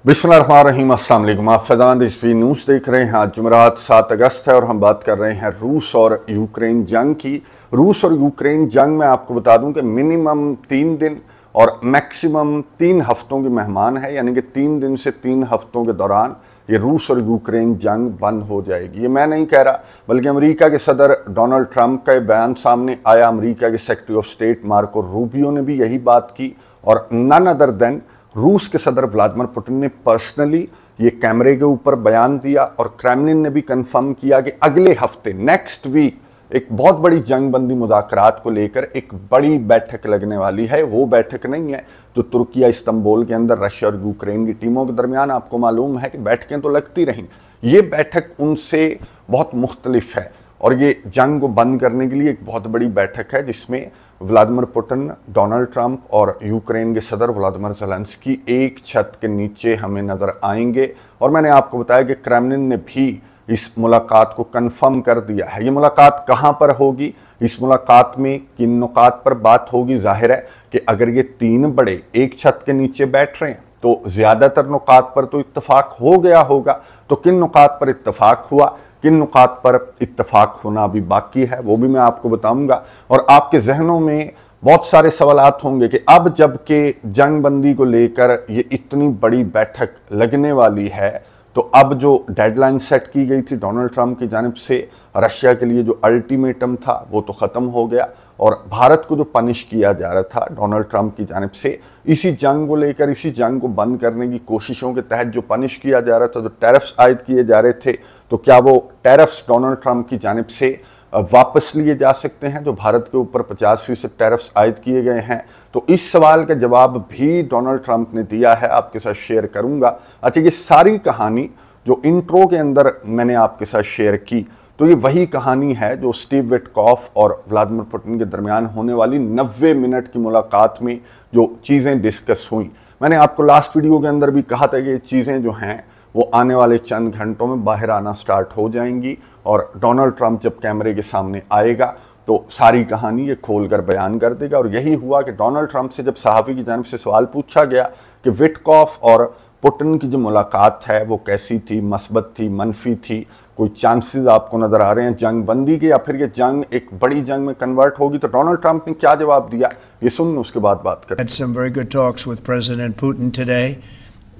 बिस्मिल्लाहिर्रहमानिर्रहीम, अस्सलाम वालेकुम। आप फैज़ान रिजवी न्यूज़ देख रहे हैं। आज जुमेरात 7 अगस्त है और हम बात कर रहे हैं रूस और यूक्रेन जंग की। रूस और यूक्रेन जंग में आपको बता दूं कि मिनिमम 3 दिन और मैक्सिमम 3 हफ्तों की मेहमान है, यानी कि 3 दिन से 3 हफ्तों के दौरान ये रूस और यूक्रेन जंग बंद हो जाएगी। ये मैं नहीं कह रहा, बल्कि अमेरिका के सदर डोनाल्ड ट्रंप का बयान सामने आया। अमेरिका के secretary of state Marco Rubio ने भी यही बात की और नन अदर देन रूस के सदर व्लादिमीर पुतिन ने पर्सनली ये कैमरे के ऊपर बयान दिया और क्रेमलिन ने भी कंफर्म किया कि अगले हफ्ते नेक्स्ट वीक एक बहुत बड़ी जंग बंदी मुज़ाकरात को लेकर एक बड़ी बैठक लगने वाली है। वो बैठक नहीं है जो तुर्की इस्तांबुल के अंदर रशिया और यूक्रेन की टीमों के दरमियान, आपको मालूम है कि बैठकें तो लगती रहीं, ये बैठक उनसे बहुत मुख्तलिफ है और ये जंग को बंद करने के लिए एक बहुत बड़ी बैठक है जिसमें व्लादिमीर पुतिन, डोनाल्ड ट्रंप और यूक्रेन के सदर व्लादिमीर ज़ेलेंस्की एक छत के नीचे हमें नज़र आएंगे। और मैंने आपको बताया कि क्रेमलिन ने भी इस मुलाकात को कंफर्म कर दिया है। ये मुलाकात कहाँ पर होगी, इस मुलाकात में किन नुकात पर बात होगी। जाहिर है कि अगर ये 3 बड़े एक छत के नीचे बैठ रहे हैं तो ज़्यादातर नुकात पर तो इत्तफाक हो गया होगा। तो किन नुकात पर इत्तफाक हुआ, किन नुकात पर इत्तफाक होना अभी बाकी है, वो भी मैं आपको बताऊंगा। और आपके जहनों में बहुत सारे सवालात होंगे कि अब जबकि जंग बंदी को लेकर ये इतनी बड़ी बैठक लगने वाली है, तो अब जो डेडलाइन सेट की गई थी डोनाल्ड ट्रंप की जानिब से रशिया के लिए, जो अल्टीमेटम था वो तो ख़त्म हो गया और भारत को जो पनिश किया जा रहा था डोनाल्ड ट्रंप की जानिब से इसी जंग को लेकर, इसी जंग को बंद करने की कोशिशों के तहत जो पनिश किया जा रहा था, जो टैरिफ्स आयद किए जा रहे थे, तो क्या वो टैरिफ्स डोनाल्ड ट्रंप की जानिब से वापस लिए जा सकते हैं जो भारत के ऊपर 50% टैरिफ्स आयद किए गए हैं। तो इस सवाल का जवाब भी डोनाल्ड ट्रंप ने दिया है, आपके साथ शेयर करूंगा। अच्छा, ये सारी कहानी जो इंट्रो के अंदर मैंने आपके साथ शेयर की, तो ये वही कहानी है जो स्टीव विटकॉफ और व्लादिमीर पुतिन के दरमियान होने वाली 90 मिनट की मुलाकात में जो चीज़ें डिस्कस हुई। मैंने आपको लास्ट वीडियो के अंदर भी कहा था कि ये चीज़ें जो हैं वो आने वाले चंद घंटों में बाहर आना स्टार्ट हो जाएंगी और डोनाल्ड ट्रंप जब कैमरे के सामने आएगा तो सारी कहानी ये खोल कर बयान कर देगा। और यही हुआ कि डोनाल्ड ट्रंप से जब सहाफ़ी की जानिब से सवाल पूछा गया कि विटकॉफ और पुतिन की जो मुलाकात है वो कैसी थी, मस्बत थी, मनफी थी, कोई चांसेस आपको नज़र आ रहे हैं जंग बंदी के, या फिर ये जंग एक बड़ी जंग में कन्वर्ट होगी, तो डोनाल्ड ट्रंप ने क्या जवाब दिया ये सुनिए, उसके बाद बात करें। Had some very good talks with President Putin today,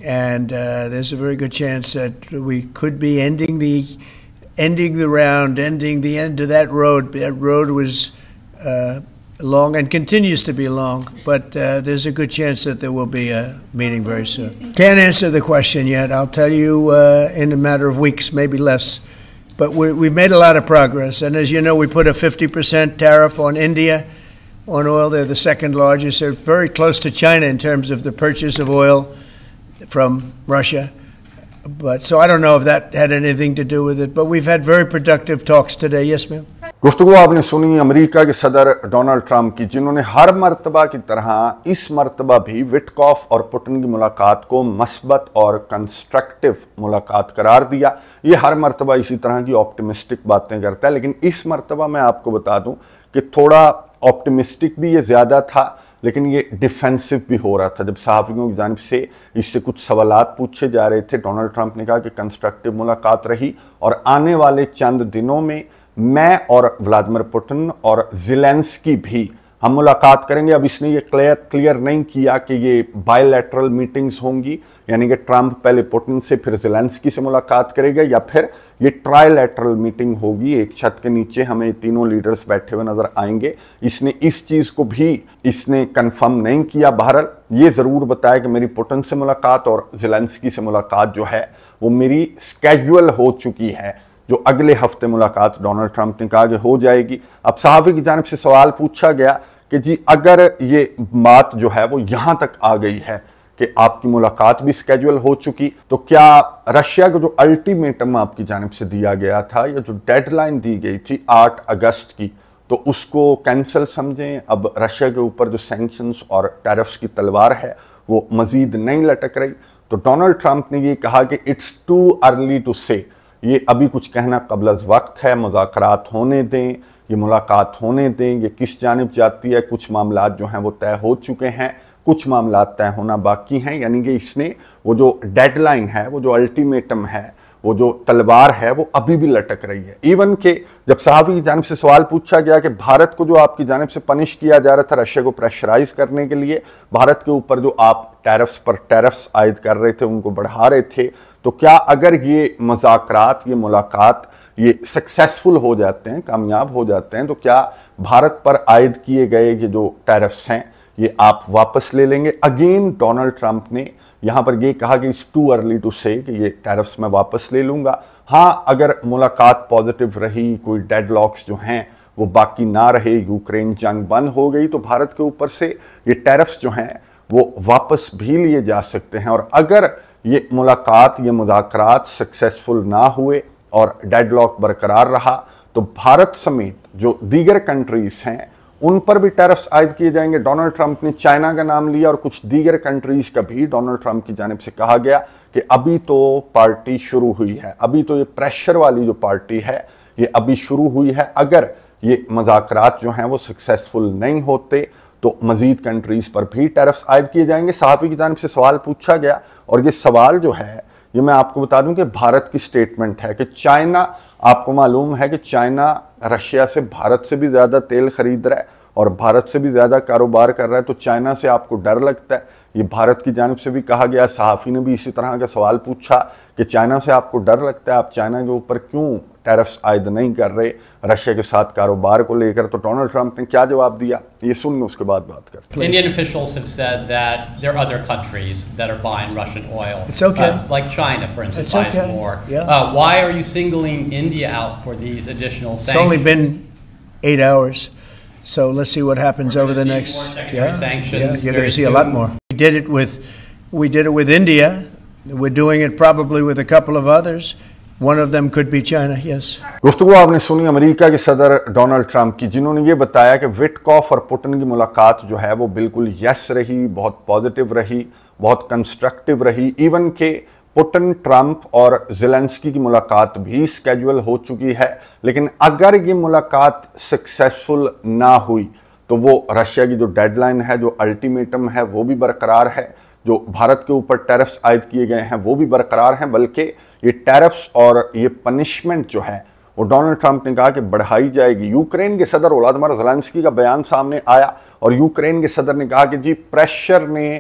and there's a very good chance that we could be ending the end of that road. That road was long and continues to be long, but there's a good chance that there will be a meeting very soon. Can't answer the question yet. I'll tell you in a matter of weeks, maybe less. But we've made a lot of progress. And as you know, we put a 50% tariff on India on oil. They're the second largest. They're very close to China in terms of the purchase of oil from Russia. But so I don't know if that had anything to do with it. But we've had very productive talks today. Yes, ma'am. गुफ्तगू आपने सुनी America के सदर Donald Trump की, जिन्होंने हर मर्तबा की तरह इस मर्तबा भी विटकॉफ और पुतिन की मुलाकात को मस्बत और कंस्ट्रक्टिव मुलाकात करार दिया। ये हर मर्तबा इसी तरह की ऑप्टिमिस्टिक बातें करता है, लेकिन इस मर्तबा मैं आपको बता दूं कि थोड़ा ऑप्टिमिस्टिक भी ये ज़्यादा था, लेकिन ये डिफेंसिव भी हो रहा था। जब सहाफ़ियों की जानिब से इससे कुछ सवालात पूछे जा रहे थे, डोनाल्ड ट्रंप ने कहा कि कंस्ट्रक्टिव मुलाकात रही और आने वाले चंद दिनों में मैं और व्लादिमीर पुतिन और ज़ेलेंस्की भी हम मुलाकात करेंगे। अब इसने ये क्लियर नहीं किया कि ये बायलैटरल मीटिंग्स होंगी, यानी कि ट्रंप पहले पुतिन से फिर ज़ेलेंस्की से मुलाकात करेगा, या फिर ये ट्राइलैटरल मीटिंग होगी, एक छत के नीचे हमें तीनों लीडर्स बैठे हुए नज़र आएंगे। इसने इस चीज़ को भी इसने कंफर्म नहीं किया। बहरहाल ये ज़रूर बताया कि मेरी पुतिन से मुलाकात और ज़ेलेंस्की से मुलाकात जो है वो मेरी स्केड्यूल हो चुकी है, जो अगले हफ्ते मुलाकात डोनाल्ड ट्रंप ने कहा कि हो जाएगी। अब सहाफ़ी की जानिब से सवाल पूछा गया कि जी अगर ये बात जो है वो यहाँ तक आ गई है कि आपकी मुलाकात भी स्केड्यूल हो चुकी, तो क्या रशिया को जो अल्टीमेटम आपकी जानिब से दिया गया था या जो डेडलाइन दी गई थी 8 अगस्त की, तो उसको कैंसिल समझें? अब रशिया के ऊपर जो सैंक्शंस और टैरिफ्स की तलवार है वो मज़ीद नहीं लटक रही। तो डोनाल्ड ट्रंप ने ये कहा कि इट्स टू अर्ली टू से, ये अभी कुछ कहना कबल अज़ वक्त है, मुज़ाकरात होने दें, ये मुलाकात होने दें, ये किस जानिब जाती है, कुछ मामलात जो हैं वो तय हो चुके हैं, कुछ मामला तय होना बाकी हैं, यानी कि इसने वो जो डेडलाइन है, वो जो अल्टीमेटम है, वो जो तलवार है, वो अभी भी लटक रही है। इवन के जब सहाफ़ी की जानिब से सवाल पूछा गया कि भारत को जो आपकी जानिब से पनिश किया जा रहा था रशिया को प्रेशराइज करने के लिए, भारत के ऊपर जो आप टैरिफ्स पर टैरिफ्स आयद कर रहे थे, उनको बढ़ा रहे थे, तो क्या अगर ये मुज़ाकरात, ये मुलाकात, ये सक्सेसफुल हो जाते हैं, कामयाब हो जाते हैं, तो क्या भारत पर आयद किए गए ये जो टैरिफ्स हैं ये आप वापस ले लेंगे? अगेन डोनाल्ड ट्रंप ने यहाँ पर ये कहा कि इट्स टू अर्ली टू से कि ये टैरिफ्स मैं वापस ले लूँगा। हाँ, अगर मुलाकात पॉजिटिव रही, कोई डेडलॉक्स जो हैं वो बाकी ना रहे, यूक्रेन जंग बंद हो गई, तो भारत के ऊपर से ये टैरिफ्स जो हैं वो वापस भी लिए जा सकते हैं। और अगर ये मुलाकात, ये मुज़ाकरात सक्सेसफुल ना हुए और डेडलॉक बरकरार रहा, तो भारत समेत जो दीगर कंट्रीज हैं उन पर भी टैरिफ्स आयद किए जाएंगे। डोनाल्ड ट्रंप ने चाइना का नाम लिया और कुछ दीगर कंट्रीज का भी डोनाल्ड ट्रंप की जानिब से कहा गया कि अभी तो पार्टी शुरू हुई है, अभी तो ये प्रेशर वाली जो पार्टी है ये अभी शुरू हुई है। अगर ये मुज़ाकरात जो हैं वो सक्सेसफुल नहीं होते तो मजीद कंट्रीज पर भी टैरिफ्स आयद किए जाएंगे। सहाफ़ी की जानिब से सवाल पूछा गया और ये सवाल जो है ये मैं आपको बता दूं कि भारत की स्टेटमेंट है कि चाइना, आपको मालूम है कि चाइना रशिया से, भारत से भी ज़्यादा तेल खरीद रहा है और भारत से भी ज़्यादा कारोबार कर रहा है, तो चाइना से आपको डर लगता है। ये भारत की जानिब से भी कहा गया, सहाफ़ी ने भी इसी तरह का सवाल पूछा कि चाइना से आपको डर लगता है, आप चाइना के ऊपर क्यों टैरिफ्स आयद नहीं कर रहे रशिया के साथ कारोबार को लेकर? तो डोनाल्ड ट्रंप ने क्या जवाब दिया, ये सुन लो, उसके बाद बात करते हैं। Indian officials have said that there are other countries that are buying Russian oil. It's okay. Like China, for instance, It's buys okay. more. Yeah. Why are you singling India out for these additional It's only sanctions? been 8 hours, so let's see what happens We're over the gonna see next. more secondary sanctions you're going very to see a lot soon. more. We did it with India. We're doing it probably with a couple of others. One of them could be China. Yes. गुफ्तगू आपने सुनी America के सदर Donald Trump की, जिन्होंने ये बताया कि विटकॉफ और पुतिन की मुलाकात जो है वो बिल्कुल यस रही, बहुत पॉजिटिव रही, बहुत कंस्ट्रक्टिव रही। इवन के पुतिन, ट्रंप और ज़ेलेंस्की की मुलाकात भी स्केड्यूल हो चुकी है, लेकिन अगर ये मुलाकात सक्सेसफुल ना हुई तो वो रशिया की जो डेडलाइन है, जो अल्टीमेटम है, वो भी बरकरार है, जो भारत के ऊपर टैरिफ्स आयद किए गए हैं वो भी बरकरार हैं, बल्कि ये टैरिफ्स और ये पनिशमेंट जो है वो डोनाल्ड ट्रंप ने कहा कि बढ़ाई जाएगी। यूक्रेन के सदर वोलोदिमीर ज़ेलेंस्की का बयान सामने आया और यूक्रेन के सदर ने कहा कि जी प्रेशर ने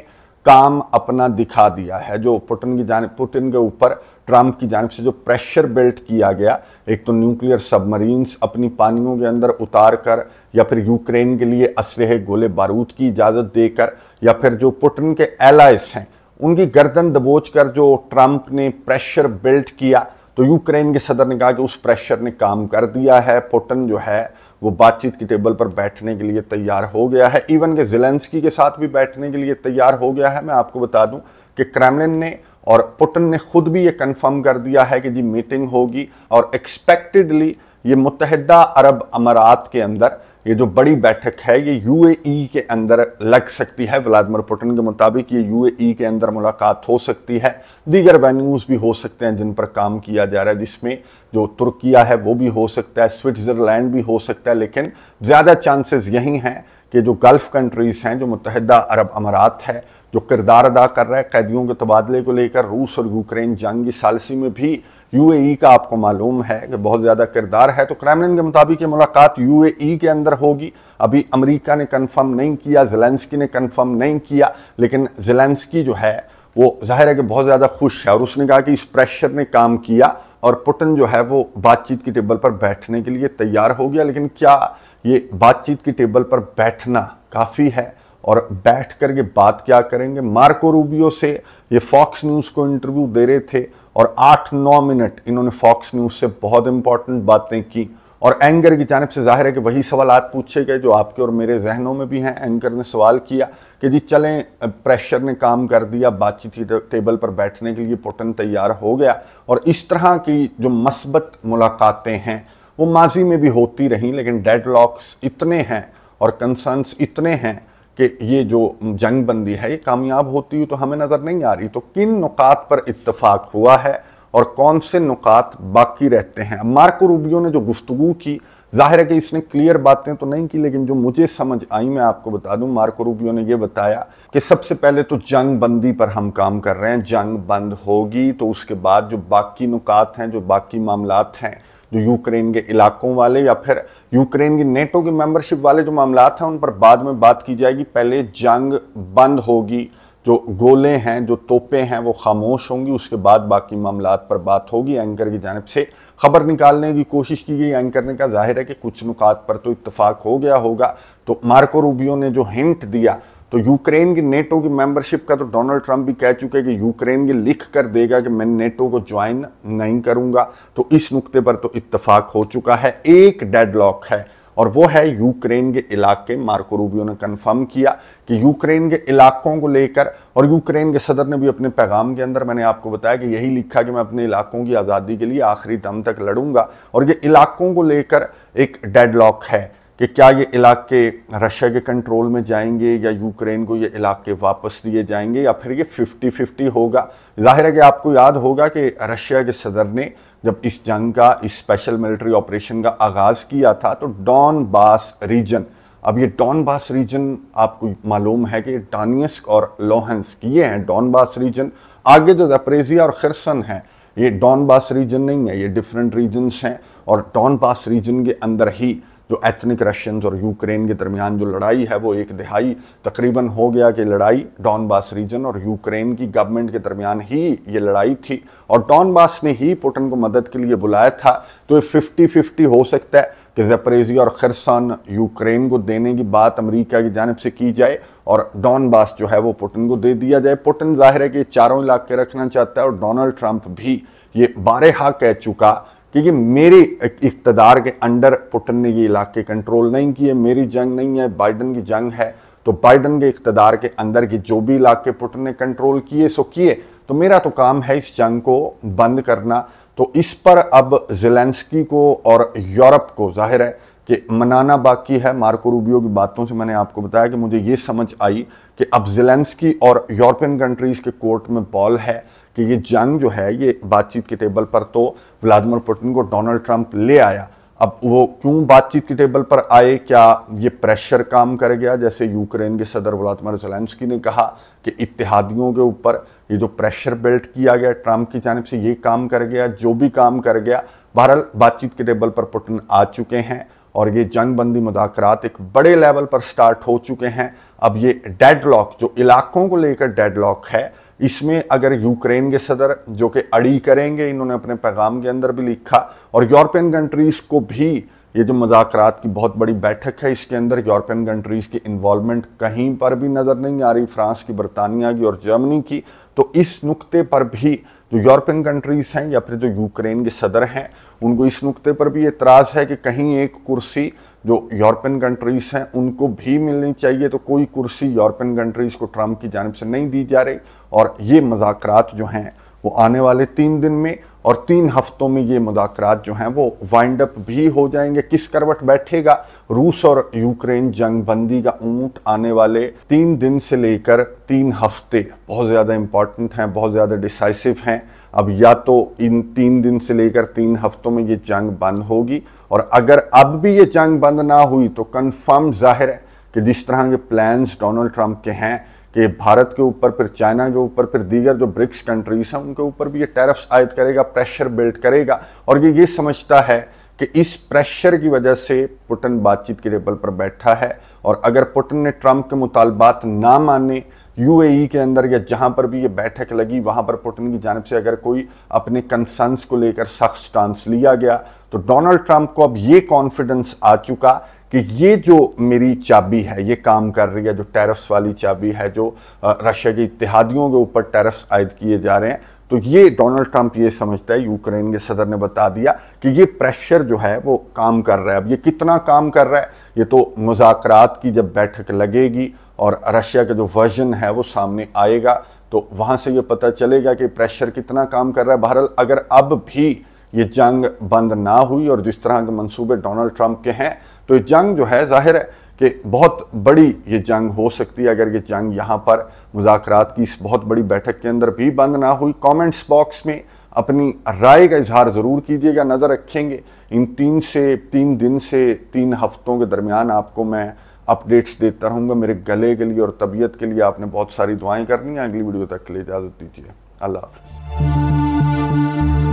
काम अपना दिखा दिया है। जो पुतिन के ऊपर ट्रंप की जानिब से जो प्रेशर बिल्ट किया गया, एक तो न्यूक्लियर सबमरीन्स अपनी पानियों के अंदर उतार कर, या फिर यूक्रेन के लिए असलहे, गोले बारूद की इजाज़त देकर, या फिर जो पुतिन के एलाइज हैं उनकी गर्दन दबोच कर जो ट्रंप ने प्रेशर बिल्ट किया, तो यूक्रेन के सदर ने कहा कि उस प्रेशर ने काम कर दिया है। पुतिन जो है वो बातचीत की टेबल पर बैठने के लिए तैयार हो गया है, इवन के ज़ेलेंस्की के साथ भी बैठने के लिए तैयार हो गया है। मैं आपको बता दूं कि क्रेमलिन ने और पुतिन ने खुद भी ये कंफर्म कर दिया है कि जी मीटिंग होगी और एक्सपेक्टेडली ये मुत्तहिदा अरब अमारात के अंदर ये जो बड़ी बैठक है ये यूएई के अंदर लग सकती है। व्लादिमीर पुतिन के मुताबिक ये यूएई के अंदर मुलाकात हो सकती है। दीगर वेन्यूज़ भी हो सकते हैं जिन पर काम किया जा रहा है, जिसमें जो तुर्किया है वो भी हो सकता है, स्विट्ज़रलैंड भी हो सकता है, लेकिन ज़्यादा चांसेस यही हैं कि जो गल्फ़ कंट्रीज़ हैं, जो मुत्तहिदा अरब अमारात है, जो किरदार अदा कर रहा है कैदियों के तबादले को लेकर, रूस और यूक्रेन जंग की सालसी में भी यूएई का आपको मालूम है कि बहुत ज़्यादा किरदार है। तो क्रेमलिन के मुताबिक ये मुलाकात यूएई के अंदर होगी। अभी अमेरिका ने कंफर्म नहीं किया, ज़ेलेंस्की ने कंफर्म नहीं किया, लेकिन ज़ेलेंस्की जो है वो जाहिर है कि बहुत ज़्यादा खुश है और उसने कहा कि इस प्रेशर ने काम किया और पुतिन जो है वो बातचीत की टेबल पर बैठने के लिए तैयार हो गया। लेकिन क्या ये बातचीत की टेबल पर बैठना काफ़ी है और बैठ कर ये बात क्या करेंगे? मार्को रूबियो से ये फॉक्स न्यूज़ को इंटरव्यू दे रहे थे और 8-9 मिनट इन्होंने फॉक्स न्यूज़ से बहुत इंपॉर्टेंट बातें की और एंकर की जानिब से जाहिर है कि वही सवाल पूछे गए जो आपके और मेरे जहनों में भी हैं। एंकर ने सवाल किया कि जी चलें, प्रेशर ने काम कर दिया, बातचीत की टेबल पर बैठने के लिए पुतिन तैयार हो गया। और इस तरह की जो मस्बत मुलाकातें हैं वो माजी में भी होती रहीं, लेकिन डेडलॉक्स इतने हैं और कंसर्न्स इतने हैं कि ये जो जंग बंदी है ये कामयाब होती हुई तो हमें नज़र नहीं आ रही। तो किन नुकात पर इत्तफाक हुआ है और कौन से नुकात बाकी रहते हैं। मार्को रूबियो ने जो गुफ्तगू की, जाहिर है कि इसने क्लियर बातें तो नहीं की, लेकिन जो मुझे समझ आई मैं आपको बता दूं। मार्को रूबियो ने यह बताया कि सबसे पहले तो जंग बंदी पर हम काम कर रहे हैं, जंग बंद होगी तो उसके बाद जो बाकी नुकात हैं, जो बाकी मामलात हैं, जो यूक्रेन के इलाकों वाले या फिर यूक्रेन की नेटो की मेंबरशिप वाले जो मामलात हैं, उन पर बाद में बात की जाएगी। पहले जंग बंद होगी, जो गोले हैं, जो तोपें हैं, वो खामोश होंगी, उसके बाद बाकी मामलात पर बात होगी। एंकर की जानिब से खबर निकालने की कोशिश की गई। एंकर ने कहा जाहिर है कि कुछ नुकात पर तो इत्तफाक हो गया होगा। तो मार्को रूबियो ने जो हिंट दिया, तो यूक्रेन की नेटो की मेंबरशिप का तो डोनाल्ड ट्रंप भी कह चुके कि यूक्रेन की लिख कर देगा कि मैं नेटो को ज्वाइन नहीं करूंगा। तो इस नुक्ते पर तो इत्तफाक हो चुका है। एक डेडलॉक है और वो है यूक्रेन के इलाके। मार्को रूबियो ने कंफर्म किया कि यूक्रेन के इलाकों को लेकर, और यूक्रेन के सदर ने भी अपने पैगाम के अंदर मैंने आपको बताया कि यही लिखा कि मैं अपने इलाकों की आज़ादी के लिए आखिरी दम तक लड़ूंगा। और ये इलाकों को लेकर एक डेडलॉक है कि क्या ये इलाके रशिया के कंट्रोल में जाएंगे या यूक्रेन को ये इलाके वापस दिए जाएंगे या फिर ये 50-50 होगा। जाहिर है कि आपको याद होगा कि रशिया के सदर ने जब इस जंग का, इस स्पेशल मिलिट्री ऑपरेशन का आगाज़ किया था, तो डॉनबास रीजन, अब ये डॉनबास रीजन आपको मालूम है कि डोनेट्स्क और लुहांस्क ये हैं डॉनबास रीजन। आगे जो ज़पोरिज़िया और खर्सन है, ये डॉनबास रीजन नहीं है, ये डिफरेंट रीजन्स हैं। और डॉनबास रीजन के अंदर ही जो एथनिक रशियंस और यूक्रेन के दरमियान जो लड़ाई है, वो 1 दिहाई तकरीबन हो गया कि लड़ाई डॉनबास रीजन और यूक्रेन की गवर्नमेंट के दरमियान ही ये लड़ाई थी। और डॉनबास ने ही पुतिन को मदद के लिए बुलाया था। तो ये 50-50 हो सकता है कि ज़पोरिज़िया और खर्सन यूक्रेन को देने की बात अमेरिका की जानिब से की जाए और डॉनबास जो है वो पुतिन को दे दिया जाए। पुतिन जाहिर है कि चारों इलाके रखना चाहता है और डोनाल्ड ट्रंप भी ये बारहा कह चुका कि ये मेरे इक़्तिदार के अंडर पुतिन ने ये इलाके कंट्रोल नहीं किए, मेरी जंग नहीं है, बाइडन की जंग है। तो बाइडन के इक़्तिदार के अंदर के जो भी इलाके पुतिन ने कंट्रोल किए सो किए, तो मेरा तो काम है इस जंग को बंद करना। तो इस पर अब ज़ेलेंस्की को और यूरोप को जाहिर है कि मनाना बाकी है। मार्को रूबियो की बातों से मैंने आपको बताया कि मुझे ये समझ आई कि अब ज़ेलेंस्की और यूरोपियन कंट्रीज़ के कोर्ट में बॉल है कि ये जंग जो है ये बातचीत के टेबल पर तो व्लादिमीर पुतिन को डोनाल्ड ट्रंप ले आया। अब वो क्यों बातचीत के टेबल पर आए, क्या ये प्रेशर काम कर गया, जैसे यूक्रेन के सदर व्लादिमीर ज़ेलेंस्की ने कहा कि इत्तेहादियों के ऊपर ये जो प्रेशर बिल्ट किया गया ट्रंप की जानिब से, ये काम कर गया, जो भी काम कर गया। बहरहाल बातचीत के टेबल पर पुतिन आ चुके हैं और ये जंग बंदी मुज़ाकरात एक बड़े लेवल पर स्टार्ट हो चुके हैं। अब ये डेडलॉक, जो इलाकों को लेकर डेडलॉक है, इसमें अगर यूक्रेन के सदर जो कि अड़ी करेंगे, इन्होंने अपने पैगाम के अंदर भी लिखा, और यूरोपियन कंट्रीज़ को भी ये जो मुज़ाकरात की बहुत बड़ी बैठक है, इसके अंदर यूरोपियन कंट्रीज़ की इन्वॉल्वमेंट कहीं पर भी नज़र नहीं आ रही, फ्रांस की, बरतानिया की और जर्मनी की। तो इस नुक्ते पर भी जो यूरोपियन कंट्रीज़ हैं या फिर जो यूक्रेन के सदर हैं, उनको इस नुक्ते पर भी एतराज़ है कि कहीं एक कुर्सी जो यूरोपियन कंट्रीज़ हैं उनको भी मिलनी चाहिए। तो कोई कुर्सी यूरोपियन कंट्रीज़ को ट्रंप की जानिब से नहीं दी जा रही। और ये मुज़ाकरात जो हैं वो आने वाले 3 दिन में और 3 हफ्तों में ये मुज़ाकरात जो हैं वो वाइंड अप भी हो जाएंगे। किस करवट बैठेगा रूस और यूक्रेन जंग बंदी का ऊंट, आने वाले 3 दिन से लेकर 3 हफ्ते बहुत ज़्यादा इंपॉर्टेंट हैं, बहुत ज़्यादा डिसाइसिव हैं। अब या तो इन 3 दिन से लेकर 3 हफ्तों में ये जंग बंद होगी, और अगर अब भी ये जंग बंद ना हुई तो कंफर्म जाहिर है कि जिस तरह के प्लान्स डोनाल्ड ट्रंप के हैं कि भारत के ऊपर, फिर चाइना के ऊपर, फिर दीगर जो ब्रिक्स कंट्रीज हैं उनके ऊपर भी ये टैरिफ्स आयद करेगा, प्रेशर बिल्ड करेगा। और ये समझता है कि इस प्रेशर की वजह से पुतिन बातचीत के टेबल पर बैठा है। और अगर पुतिन ने ट्रंप के मुतालबात ना माने, यूएई के अंदर या जहां पर भी ये बैठक लगी वहां पर पुतिन की जानिब से अगर कोई अपने कंसर्न्स को लेकर सख्त स्टांस लिया गया, तो डोनाल्ड ट्रंप को अब ये कॉन्फिडेंस आ चुका कि ये जो मेरी चाबी है ये काम कर रही है, जो टैरिफ्स वाली चाबी है, जो रशिया के इत्तेहादियों के ऊपर टैरिफ्स आयद किए जा रहे हैं, तो ये डोनाल्ड ट्रंप ये समझता है, यूक्रेन के सदर ने बता दिया कि ये प्रेशर जो है वो काम कर रहा है। अब ये कितना काम कर रहा है, ये तो मुज़ाकरात की जब बैठक लगेगी और रशिया का जो वर्जन है वो सामने आएगा तो वहाँ से ये पता चलेगा कि प्रेशर कितना काम कर रहा है। बहरहाल अगर अब भी ये जंग बंद ना हुई और जिस तरह के मंसूबे डोनाल्ड ट्रंप के हैं, तो ये जंग जो है जाहिर है कि बहुत बड़ी ये जंग हो सकती है। अगर ये जंग यहाँ पर मुज़ाकरात की इस बहुत बड़ी बैठक के अंदर भी बंद ना हुई, कमेंट्स बॉक्स में अपनी राय का इजहार ज़रूर कीजिएगा। नज़र रखेंगे इन 3 दिन से 3 हफ्तों के दरमियान आपको मैं अपडेट्स देता रहूँगा। मेरे गले के लिए और तबीयत के लिए आपने बहुत सारी दुआएं करनी है। अगली वीडियो तक के लिए इजाज़त दीजिए। अल्लाह हाफ़िज़।